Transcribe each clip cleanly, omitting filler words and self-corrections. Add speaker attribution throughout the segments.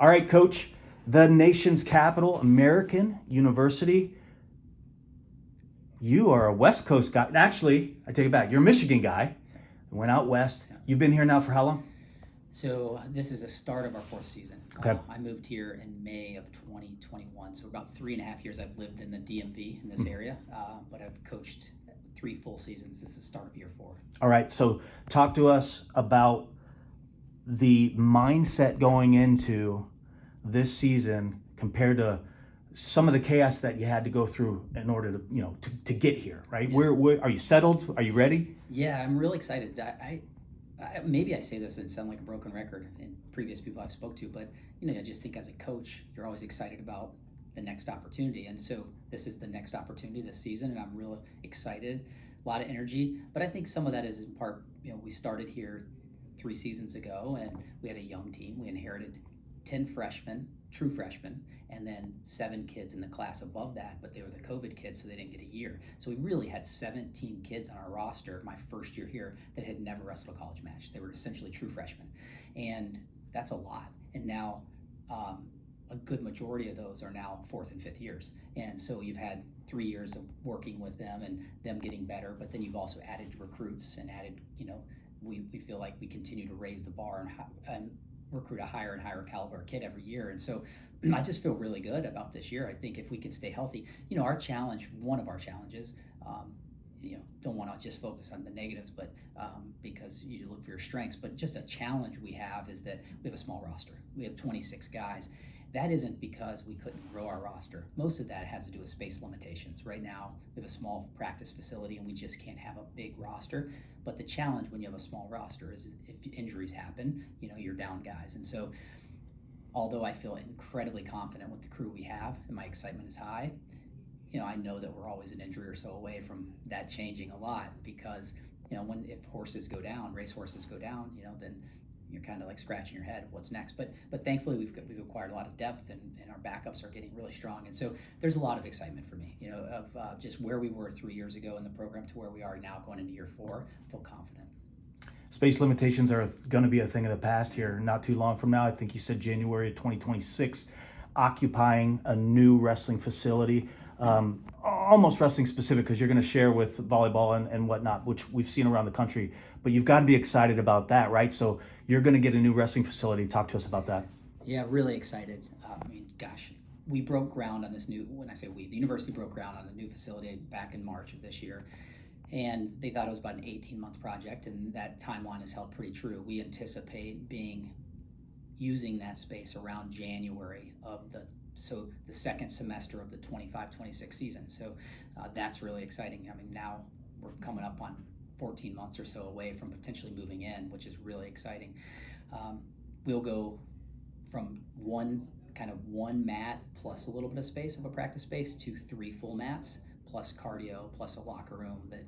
Speaker 1: All right, Coach, the nation's capital, American University. You are a West Coast guy. Actually, I take it back. You're a Michigan guy. Went out west. You've been here now for how long?
Speaker 2: So this is the start of our fourth season.
Speaker 1: Okay.
Speaker 2: I moved here in May of 2021. So about 3.5 years I've lived in the DMV in this area, but I've coached 3 full seasons. This is the start of year 4.
Speaker 1: All right. So talk to us about the mindset going into this season compared to some of the chaos that you had to go through in order to get here, right?
Speaker 2: Yeah.
Speaker 1: Where are you settled? Are you ready?
Speaker 2: Yeah, I'm really excited. I maybe I say this and sound like a broken record in previous people I've spoke to, but I just think as a coach, you're always excited about the next opportunity, and so this is the next opportunity this season, and I'm real excited. A lot of energy, but I think some of that is in part, we started here 3 seasons ago, and we had a young team. We inherited 10 freshmen, true freshmen, and then 7 kids in the class above that, but they were the COVID kids, so they didn't get a year. So we really had 17 kids on our roster my first year here that had never wrestled a college match. They were essentially true freshmen, and that's a lot. And now a good majority of those are now 4th and 5th years. And so you've had 3 years of working with them and them getting better, but then you've also added recruits and added, we feel like we continue to raise the bar and recruit a higher and higher caliber kid every year. And so I just feel really good about this year. I think if we can stay healthy, one of our challenges, don't want to just focus on the negatives, but because you look for your strengths, but just a challenge we have is that we have a small roster. We have 26 guys. That isn't because we couldn't grow our roster. Most of that has to do with space limitations. Right now, we have a small practice facility and we just can't have a big roster. But the challenge when you have a small roster is if injuries happen, you're down guys. And so, although I feel incredibly confident with the crew we have and my excitement is high, I know that we're always an injury or so away from that changing a lot because, if horses go down, race horses go down, then you're kind of like scratching your head, what's next? But thankfully we've acquired a lot of depth and our backups are getting really strong. And so there's a lot of excitement for me, of just where we were 3 years ago in the program to where we are now going into year 4. I feel confident.
Speaker 1: Space limitations are going to be a thing of the past here not too long from now. I think you said January of 2026, occupying a new wrestling facility. Almost wrestling specific because you're going to share with volleyball and whatnot, which we've seen around the country, but you've got to be excited about that, right? So you're going to get a new wrestling facility. Talk to us about that.
Speaker 2: Yeah, really excited. We broke ground on this when I say we, the university broke ground on a new facility back in March of this year, and they thought it was about an 18-month project, and that timeline is held pretty true. We anticipate using that space around January of the second semester of the 25-26 season. So that's really exciting. Now we're coming up on 14 months or so away from potentially moving in, which is really exciting. We'll go from one mat plus a little bit of space of a practice space to 3 full mats plus cardio plus a locker room that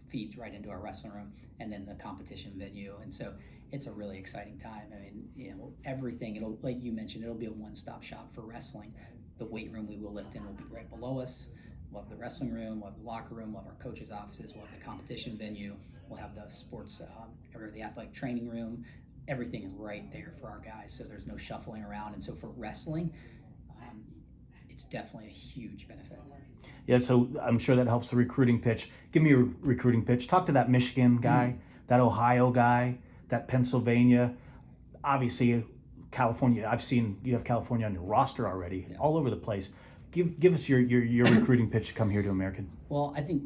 Speaker 2: feeds right into our wrestling room and then the competition venue. And so it's a really exciting time. Everything, like you mentioned, it'll be a one-stop shop for wrestling. The weight room we will lift in will be right below us. We'll have the wrestling room, we'll have the locker room, we'll have our coaches' offices, we'll have the competition venue, we'll have the sports, or the athletic training room, everything right there for our guys, so there's no shuffling around. And so for wrestling, it's definitely a huge benefit.
Speaker 1: Yeah, so I'm sure that helps the recruiting pitch. Give me a recruiting pitch. Talk to that Michigan guy, that Ohio guy, that Pennsylvania. Obviously, California. I've seen you have California on your roster already, all over the place. Give us your recruiting pitch to come here to American.
Speaker 2: Well, I think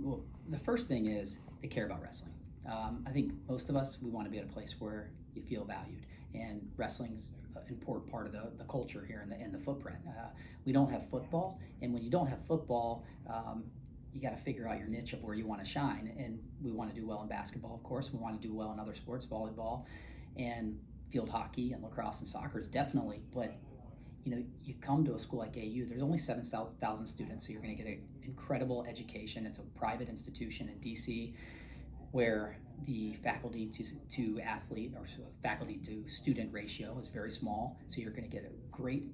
Speaker 2: the first thing is they care about wrestling. I think most of us, we want to be at a place where you feel valued, and wrestling's an important part of the culture here in the footprint. We don't have football, and when you don't have football, you got to figure out your niche of where you want to shine. And we want to do well in basketball, of course. We want to do well in other sports, volleyball, and field hockey, and lacrosse and soccer is definitely. But you come to a school like AU, there's only 7,000 students, so you're going to get an incredible education. It's a private institution in DC where the faculty to athlete or faculty to student ratio is very small, so you're going to get a great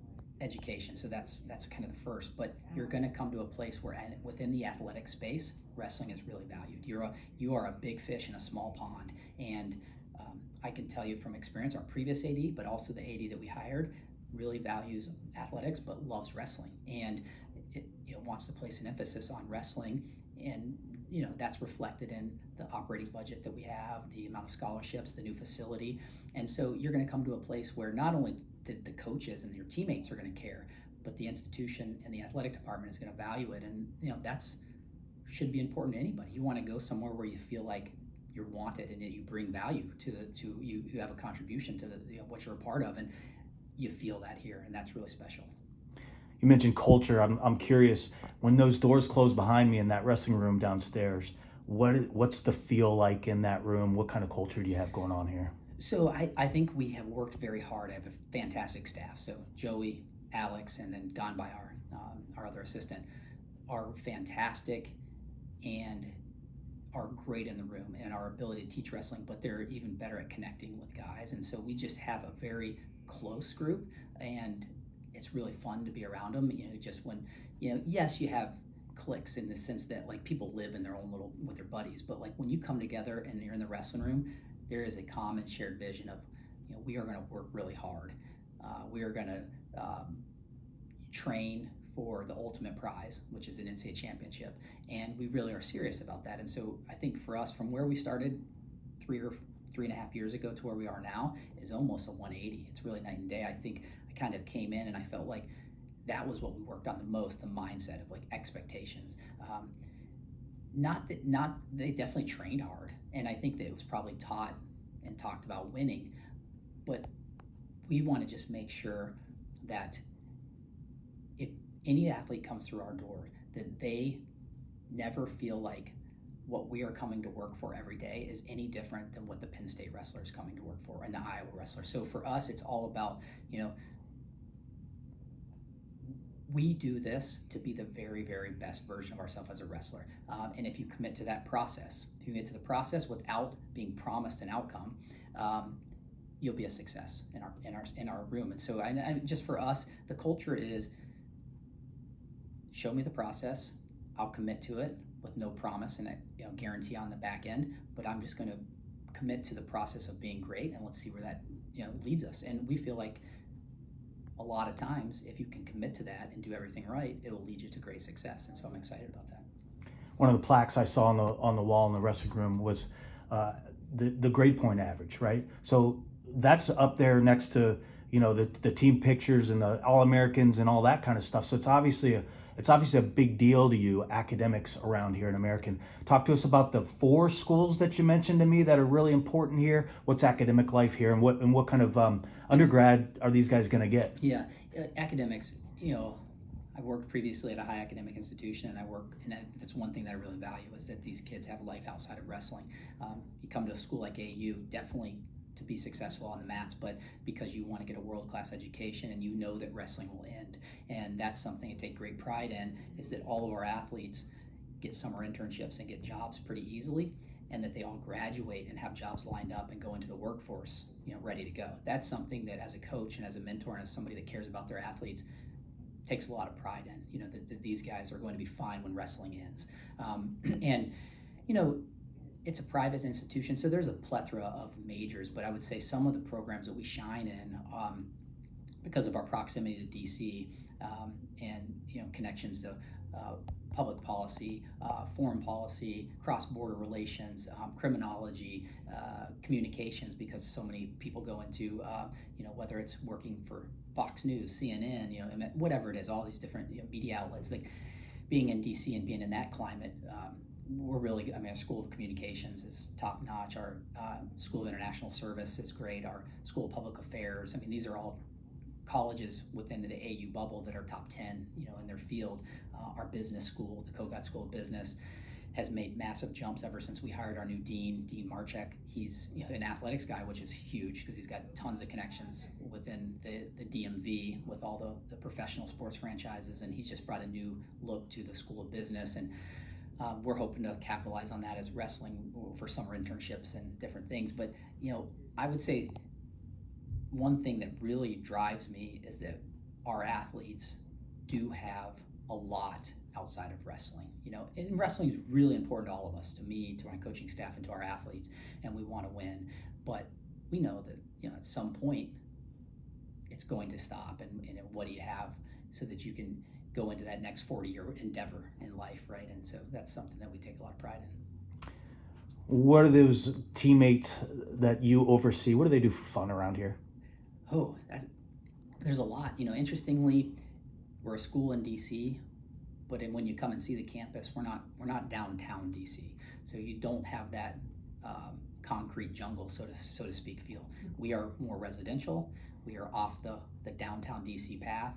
Speaker 2: education. So that's kind of the first, but you're going to come to a place where within the athletic space, wrestling is really valued. You are a big fish in a small pond, and I can tell you from experience, our previous AD, but also the AD that we hired, really values athletics but loves wrestling, and it wants to place an emphasis on wrestling. And that's reflected in the operating budget that we have, the amount of scholarships, the new facility. And so you're going to come to a place where not only the coaches and your teammates are going to care, but the institution and the athletic department is going to value it. And that's should be important to anybody. You want to go somewhere where you feel like you're wanted and that you bring value to you have a contribution to what you're a part of, and you feel that here, and that's really special.
Speaker 1: You mentioned culture. I'm curious, when those doors close behind me in that wrestling room downstairs, what's the feel like in that room? What kind of culture do you have going on here?
Speaker 2: So I think we have worked very hard. I have a fantastic staff. So Joey, Alex, and then gone by our other assistant are fantastic and are great in the room and our ability to teach wrestling, but they're even better at connecting with guys. And so we just have a very close group, and it's really fun to be around them. Just when, yes, you have cliques in the sense that like people live in their own little with their buddies, but like when you come together and you're in the wrestling room, there is a common shared vision of, we are going to work really hard. We are going to train for the ultimate prize, which is an NCAA championship, and we really are serious about that. And so I think for us, from where we started 3.5 years ago to where we are now, is almost a 180. It's really night and day. I think I kind of came in and I felt like that was what we worked on the most, the mindset of like expectations. They definitely trained hard, and I think that it was probably taught and talked about winning, but we want to just make sure that if any athlete comes through our door, that they never feel like what we are coming to work for every day is any different than what the Penn State wrestler is coming to work for and the Iowa wrestler. So for us, it's all about, we do this to be the very, very best version of ourselves as a wrestler. And if you commit to that process, if you commit to the process without being promised an outcome, you'll be a success in our room. And so I just for us, the culture is, show me the process, I'll commit to it with no promise and a guarantee on the back end, but I'm just going to commit to the process of being great, and let's see where that leads us. And we feel like a lot of times, if you can commit to that and do everything right, it will lead you to great success. And so I'm excited about that.
Speaker 1: One of the plaques I saw on the wall in the wrestling room was the grade point average, right? So that's up there next to the team pictures and the All-Americans and all that kind of stuff. So it's obviously a big deal to you, academics around here in American. Talk to us about the 4 schools that you mentioned to me that are really important here. What's academic life here, and what kind of undergrad are these guys going to get?
Speaker 2: Yeah, academics. I worked previously at a high academic institution, and that's one thing that I really value is that these kids have life outside of wrestling. You come to a school like AU, definitely to be successful on the mats, but because you want to get a world-class education and you know that wrestling will end. And that's something I take great pride in, is that all of our athletes get summer internships and get jobs pretty easily, and that they all graduate and have jobs lined up and go into the workforce, ready to go. That's something that as a coach and as a mentor and as somebody that cares about their athletes takes a lot of pride in, that these guys are going to be fine when wrestling ends. And it's a private institution, so there's a plethora of majors, but I would say some of the programs that we shine in, because of our proximity to DC and connections to public policy, foreign policy, cross-border relations, criminology, communications, because so many people go into whether it's working for Fox News, CNN, whatever it is, all these different media outlets. Like being in DC and being in that climate. We're really good. Our School of Communications is top notch. Our School of International Service is great. Our School of Public Affairs. These are all colleges within the AU bubble that are top 10, in their field. Our business school, the Kogat School of Business, has made massive jumps ever since we hired our new dean, Dean Marchek. He's an athletics guy, which is huge because he's got tons of connections within the DMV with all the professional sports franchises, and he's just brought a new look to the School of Business. And we're hoping to capitalize on that as wrestling for summer internships and different things. But, I would say one thing that really drives me is that our athletes do have a lot outside of wrestling. And wrestling is really important to all of us, to me, to my coaching staff, and to our athletes, and we want to win. But we know that, at some point, it's going to stop, and what do you have so that you can go into that next 40-year endeavor in life, right? And so that's something that we take a lot of pride in.
Speaker 1: What are those teammates that you oversee? What do they do for fun around here?
Speaker 2: Oh, there's a lot. Interestingly, we're a school in DC, but when you come and see the campus, we're not downtown DC, so you don't have that concrete jungle, so to speak, feel. We are more residential. We are off the downtown DC path,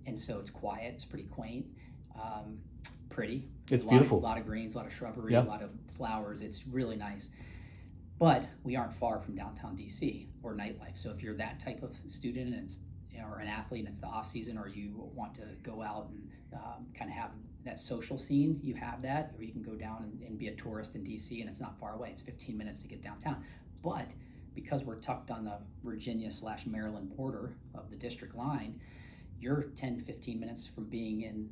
Speaker 2: and so it's quiet. It's pretty quaint, pretty.
Speaker 1: It's beautiful.
Speaker 2: A lot of greens, a lot of shrubbery,
Speaker 1: Yep.
Speaker 2: a lot of flowers. It's really nice. But we aren't far from downtown DC or nightlife. So if you're that type of student and it's or an athlete and it's the off season, or you want to go out and kind of have that social scene, you have that, or you can go down and be a tourist in DC, and it's not far away. It's 15 minutes to get downtown. But because we're tucked on the Virginia/Maryland border of the district line, you're 10, 15 minutes from being in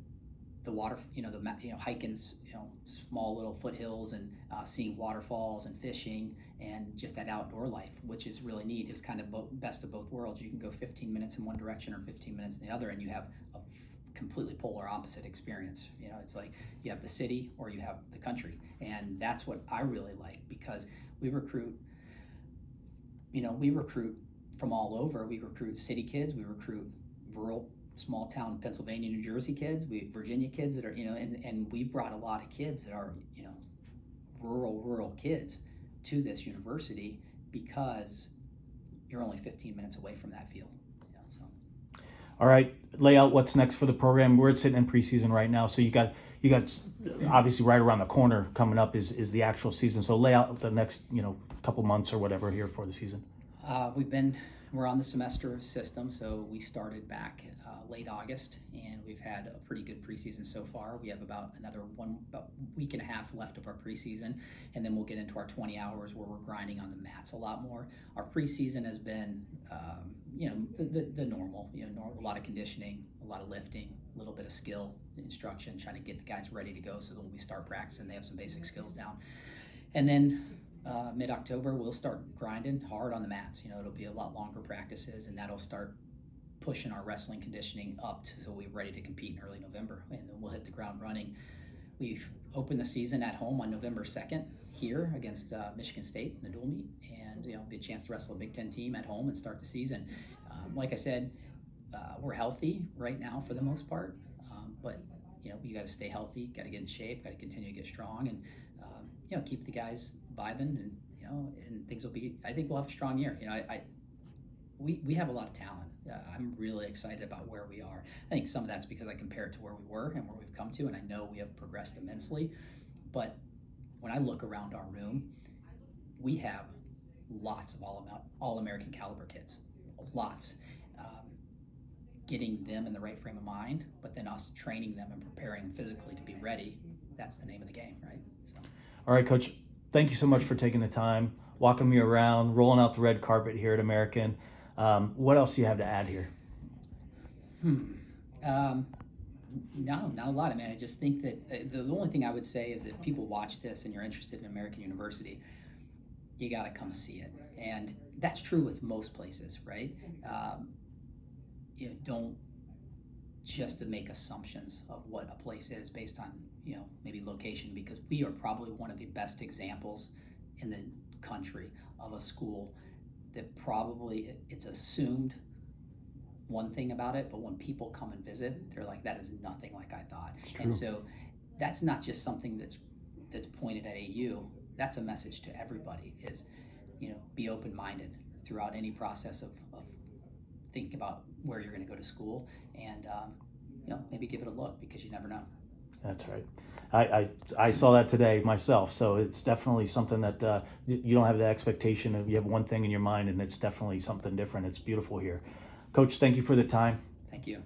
Speaker 2: the water, hiking, small little foothills and seeing waterfalls and fishing and just that outdoor life, which is really neat. It was kind of best of both worlds. You can go 15 minutes in one direction or 15 minutes in the other, and you have a completely polar opposite experience. It's like you have the city or you have the country, and that's what I really like, because we recruit from all over. We recruit city kids, we recruit rural, small town Pennsylvania, New Jersey kids, Virginia kids that are, and we've brought a lot of kids that are, rural kids to this university because you're only 15 minutes away from that field. So.
Speaker 1: All right, lay out what's next for the program. We're sitting in preseason right now, so you got obviously right around the corner coming up is the actual season. So lay out the next couple months or whatever here for the season.
Speaker 2: We're on the semester system, so we started back late August, and we've had a pretty good preseason so far. We have about week and a half left of our preseason, and then we'll get into our 20 hours where we're grinding on the mats a lot more. Our preseason has been, the normal, a lot of conditioning, a lot of lifting, a little bit of skill instruction, trying to get the guys ready to go so that when we start practicing, they have some basic skills down. And then mid-October, we'll start grinding hard on the mats. It'll be a lot longer practices, and that'll start pushing our wrestling conditioning up so we're ready to compete in early November, and then we'll hit the ground running. We've opened the season at home on November 2nd here against Michigan State in the dual meet, and be a chance to wrestle a Big Ten team at home and start the season. Like I said, we're healthy right now for the most part, but you got to stay healthy, got to get in shape, got to continue to get strong, and keep the guys vibing, and and things will be. I think we'll have a strong year. We have a lot of talent. I'm really excited about where we are. I think some of that's because I compare it to where we were and where we've come to, and I know we have progressed immensely. But when I look around our room, we have lots of all-American caliber kids, lots. Getting them in the right frame of mind, but then us training them and preparing physically to be ready, that's the name of the game, right? So.
Speaker 1: All right, Coach, thank you so much for taking the time, walking me around, rolling out the red carpet here at American. What else do you have to add here?
Speaker 2: No, not a lot. I mean, I just think that the only thing I would say is if people watch this and you're interested in American University, you got to come see it. And that's true with most places, right? Don't just to make assumptions of what a place is based on, maybe location, because we are probably one of the best examples in the country of a school that probably it's assumed one thing about it, but when people come and visit, they're like, that is nothing like I thought. And so that's not just something that's pointed at AU. That's a message to everybody is, be open-minded throughout any process of thinking about where you're going to go to school, and maybe give it a look, because you never know.
Speaker 1: That's right. I saw that today myself, so it's definitely something that you don't have the expectation of. You have one thing in your mind, and it's definitely something different. It's beautiful here. Coach, thank you for the time.
Speaker 2: Thank you.